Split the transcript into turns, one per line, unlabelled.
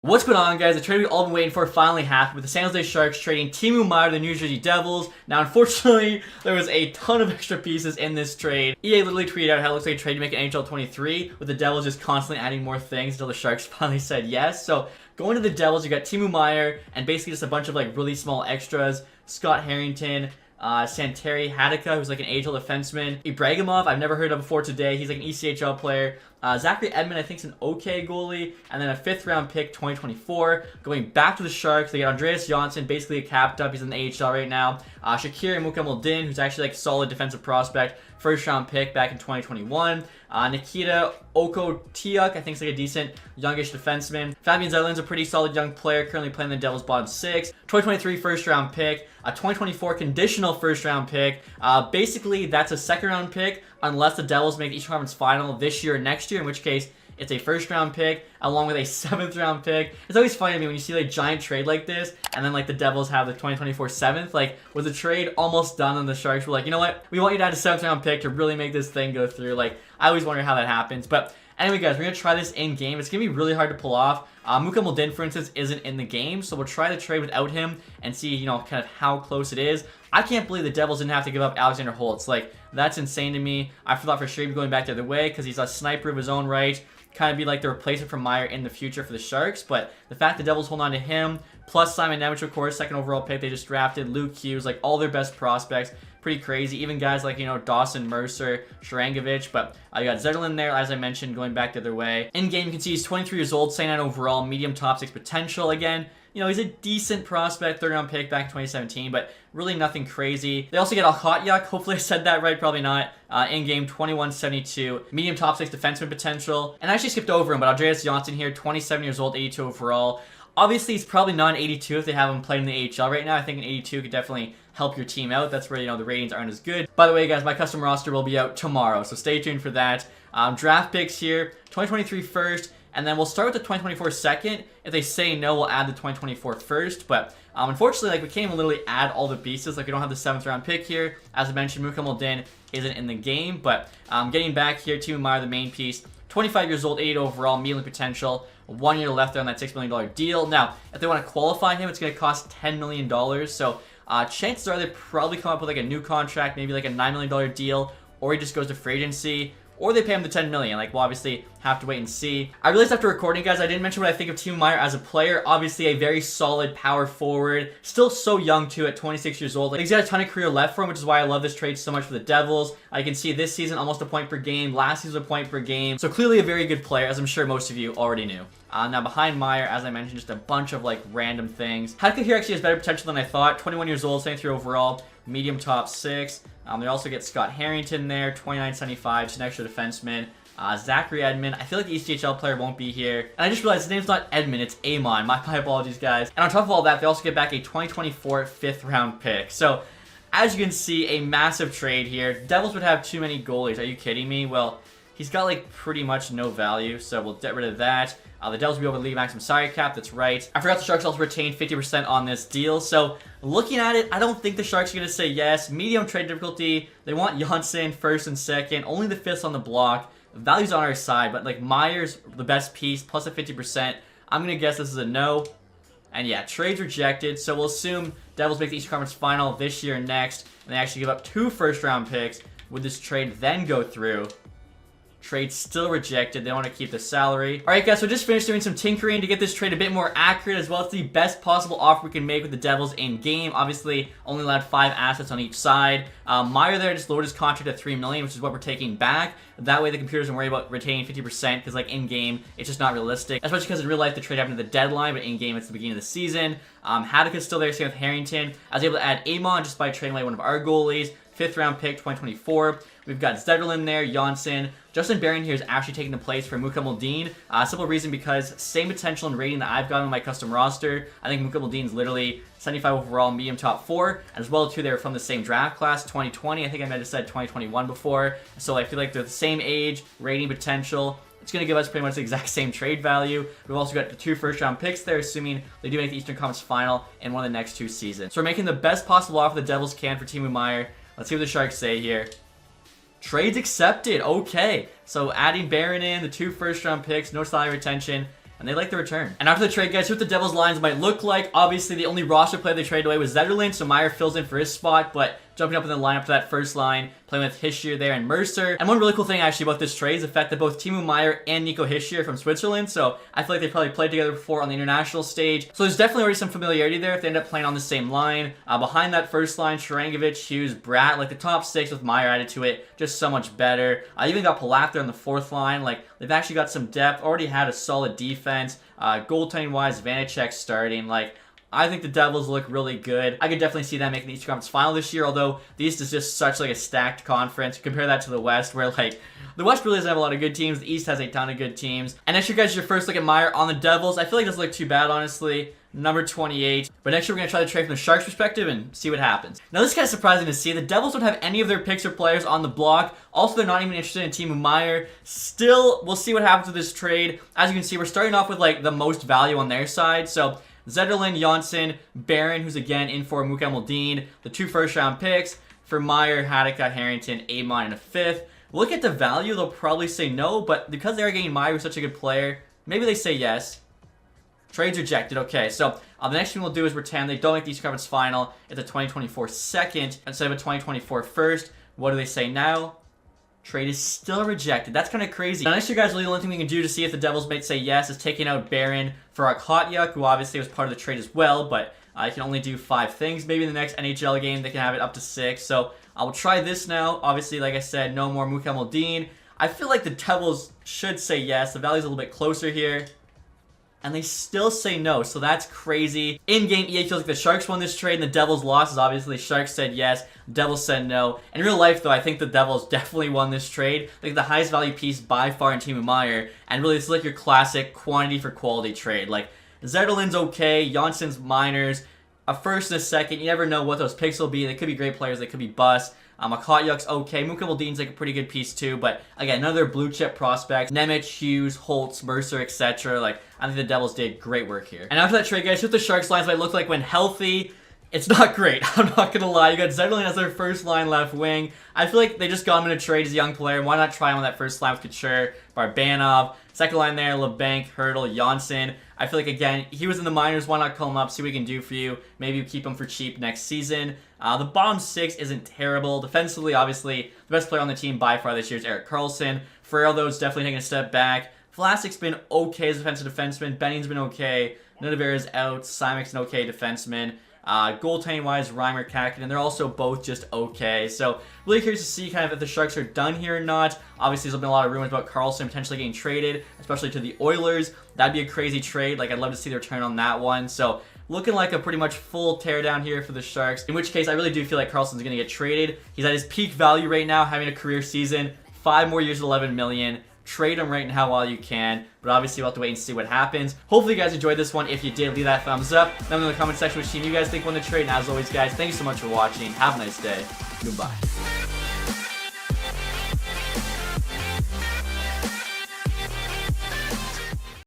What's going on, guys? The trade we've all been waiting for finally happened with the San Jose Sharks trading Timo Meier to the New Jersey Devils. Now, unfortunately, there was a ton of extra pieces in this trade. EA literally tweeted out how it looks like a trade to make an NHL 23, with the Devils just constantly adding more things until the Sharks finally said yes. So, going to the Devils, you got Timo Meier and basically just a bunch of like really small extras. Scott Harrington, Santeri Hatakka, who's like an AHL defenseman. Ibragimov, I've never heard of before today. He's like an ECHL player. Zacharie Émond, I think, is an okay goalie. And then a 5th round pick, 2024. Going back to the Sharks, they got Andreas Johnsson, basically a capped up. He's in the AHL right now. Shakir Mukhamadullin, who's actually like a solid defensive prospect. 1st round pick back in 2021. Nikita Okhotiuk, I think is like a decent youngish defenseman. Fabian Zetterlund's a pretty solid young player, currently playing the Devils bottom 6. 2023 1st round pick. A 2024 conditional 1st round pick. Basically, that's a 2nd round pick unless the Devils make the Eastern Conference Final this year or next year, in which case it's a 1st round pick along with a 7th round pick. It's always funny to me when you see like a giant trade like this and then like the Devils have the 2024 7th. Like, was the trade almost done and the Sharks were like, you know what? We want you to add a 7th round pick to really make this thing go through. Like, I always wonder how that happens. But anyway, guys, we're going to try this in game. It's going to be really hard to pull off. Mukhamadullin, for instance, isn't in the game, so we'll try the trade without him and see, you know, kind of how close it is. I can't believe the Devils didn't have to give up Alexander Holtz. Like, that's insane to me. I thought for sure he'd be going back the other way because he's a sniper of his own right. Kind of be like the replacement for Meier in the future for the Sharks, but the fact the Devils hold on to him, plus Simon Nemec, of course, 2nd overall pick they just drafted, Luke Hughes, like all their best prospects, pretty crazy. Even guys like, you know, Dawson, Mercer, Sharangovich, but you got Zetterlund there, as I mentioned, going back the other way. In game, you can see he's 23 years old, 79 overall, medium top 6 potential. Again, you know, he's a decent prospect, 3rd round pick back in 2017, but really nothing crazy. They also get Okhotiuk, hopefully I said that right, probably not. In-game, 21-72, medium top 6 defenseman potential. And I actually skipped over him, but Andreas Johnsson here, 27 years old, 82 overall. Obviously, he's probably not an 82 if they have him playing in the AHL right now. I think an 82 could definitely help your team out. That's where, you know, the ratings aren't as good. By the way, guys, my custom roster will be out tomorrow, so stay tuned for that. Draft picks here, 2023 1st, and then we'll start with the 2024 2nd. If they say no, we'll add the 2024 1st. But unfortunately, like, we can't even literally add all the pieces. Like, we don't have the 7th round pick here. As I mentioned, Mukhamadullin isn't in the game. But getting back here, Timo Meier, the main piece. 25 years old, 8 overall, medium potential. 1 year left there on that $6 million deal. Now, if they want to qualify him, it's going to cost $10 million. So chances are they probably come up with like a new contract, maybe like a $9 million deal, or he just goes to free agency, or they pay him the $10 million. Like, we'll obviously have to wait and see. I realized after recording, guys, I didn't mention what I think of Timo Meier as a player. Obviously, a very solid power forward. Still so young, too, at 26 years old. Like, he's got a ton of career left for him, which is why I love this trade so much for the Devils. I can see this season almost a point per game. Last season, a point per game. So, clearly a very good player, as I'm sure most of you already knew. Now, behind Meier, as I mentioned, just a bunch of, like, random things. Hatakka here actually has better potential than I thought. 21 years old, 73 overall, medium top 6. They also get Scott Harrington there, 29.75, just an extra defenseman. Zacharie Émond. I feel like the ECHL player won't be here. And I just realized his name's not Émond, it's Émond. My apologies, guys. And on top of all that, they also get back a 2024 5th round pick. So, as you can see, a massive trade here. Devils would have too many goalies. Are you kidding me? Well, he's got like pretty much no value, so we'll get rid of that. The Devils will be able to leave maximum salary cap, that's right. I forgot the Sharks also retained 50% on this deal, so looking at it, I don't think the Sharks are going to say yes. Medium trade difficulty, they want Johnsson 1st and 2nd, only the 5th on the block. Value's on our side, but like Meier's the best piece, plus a 50%. I'm going to guess this is a no. And yeah, trade's rejected, so we'll assume Devils make the Eastern Conference Final this year and next, and they actually give up 2 1st round picks. Would this trade then go through? Trade still rejected. They want to keep the salary. Alright, guys, so just finished doing some tinkering to get this trade a bit more accurate, as well as the best possible offer we can make with the Devils in game. Obviously, only allowed 5 assets on each side. Meier there just lowered his contract to $3 million, which is what we're taking back. That way the computers don't worry about retaining 50%, because like in game, it's just not realistic. Especially because in real life the trade happened at the deadline, but in game it's the beginning of the season. Hatakka's still there, same with Harrington. I was able to add Émond just by trading away one of our goalies. 5th round pick, 2024. We've got Zetterlund there, Johnsson. Justin Barron here is actually taking the place for Mukhamadullin. Simple reason because same potential and rating that I've got on my custom roster. I think Mukhamadulin's literally 75 overall, medium top 4. As well, too, they're from the same draft class, 2020. I think I might have said 2021 before. So I feel like they're the same age, rating potential. It's going to give us pretty much the exact same trade value. We've also got the 2 1st round picks there, assuming they do make the Eastern Conference Final in one of the next 2 seasons. So we're making the best possible offer the Devils can for Timo Meier. Let's see what the Sharks say here. Trades accepted. Okay. So adding Barron in, the 2 1st round picks, no salary retention. and they like the return. And after the trade, guys, here's what the Devils' lines might look like. Obviously, the only roster player they traded away was Zetterlund, so Meier fills in for his spot, but jumping up in the lineup to that first line, playing with Hischier there and Mercer. And one really cool thing actually about this trade is the fact that both Timo Meier and Nico Hischier are from Switzerland, so I feel like they probably played together before on the international stage. So there's definitely already some familiarity there if they end up playing on the same line. Behind that first line, Sharangovich, Hughes, Bratt, like the top six with Meier added to it, just so much better. I even got Palat there on the fourth line. Like, they've actually got some depth, already had a solid defense. Goaltending-wise, Vanacek starting. Like, I think the Devils look really good. I could definitely see them making the Eastern Conference Final this year, although the East is just such like a stacked conference. Compare that to the West, where like the West really doesn't have a lot of good teams. The East has a ton of good teams. And next year, guys, your first look at Meier on the Devils. I feel like it doesn't look too bad, honestly. Number 28. But next year, we're going to try to trade from the Sharks' perspective and see what happens. Now, this is kind of surprising to see. The Devils don't have any of their picks or players on the block. Also, they're not even interested in Timo Meier. Still, we'll see what happens with this trade. As you can see, we're starting off with like the most value on their side. So Zetterlund, Johnsson, Barron, who's again in for Mukhamadullin, the 2 first-round picks for Meier, Hatakka, Harrington, Émond, and a 5th. Look at the value, they'll probably say no, but because they are getting Meier, who's such a good player, maybe they say yes. Trades rejected. Okay, so the next thing we'll do is pretend they don't make the Eastern Conference Final. It's a 2024 second instead of a 2024 first. What do they say now? Trade is still rejected. That's kind of crazy. Now, next year, guys, really the only thing we can do to see if the Devils might say yes is taking out Barron for Okhotiuk, who obviously was part of the trade as well, but I can only do 5 things. Maybe in the next NHL game, they can have it up to 6. So I will try this now. Obviously, like I said, no more Mukhamadullin. I feel like the Devils should say yes. The value's a little bit closer here. And they still say no, so that's crazy. In-game, EA feels like the Sharks won this trade and the Devils lost, as obviously Sharks said yes, Devils said no. In real life, though, I think the Devils definitely won this trade. Like, the highest value piece by far in Timo Meier, and really, this is like your classic quantity for quality trade. Like, Zetterlund's okay, Johnsson's minors, a first and a second, you never know what those picks will be. They could be great players, they could be bust. Okhotiuk's okay. Mukhamadulin's like a pretty good piece too, but again, another blue chip prospects. Nemec, Hughes, Holtz, Mercer, etc. Like, I think the Devils did great work here. And after that trade, guys, here's what the Sharks lines might look like when healthy. It's not great. I'm not gonna lie. You got Zetterlund as their first line left wing. I feel like they just got him in a trade as a young player. Why not try him on that first line with Couture, Barbanov? Second line there, LeBanc, Hurdle, Johnsson. I feel like, again, he was in the minors. Why not call him up, see what he can do for you? Maybe you keep him for cheap next season. The bottom 6 isn't terrible. Defensively, obviously, the best player on the team by far this year is Erik Karlsson. Ferrell, though, is definitely taking a step back. Vlasic's been okay as a defensive defenseman. Benning's been okay. Nunavera's out. Simek's an okay defenseman. Goaltending-wise, Reimer, Kakinen, they're also both just okay. So, really curious to see kind of if the Sharks are done here or not. Obviously, there's been a lot of rumors about Karlsson potentially getting traded, especially to the Oilers. That'd be a crazy trade. Like, I'd love to see their turn on that one. So, looking like a pretty much full teardown here for the Sharks. In which case, I really do feel like Karlsson's going to get traded. He's at his peak value right now, having a career season. 5 more years at $11 million. Trade him right now while you can, but obviously we'll have to wait and see what happens. Hopefully you guys enjoyed this one. If you did, leave that thumbs up. Let me know in the comment section which team you guys think won the trade. And as always, guys, thank you so much for watching. Have a nice day. Goodbye.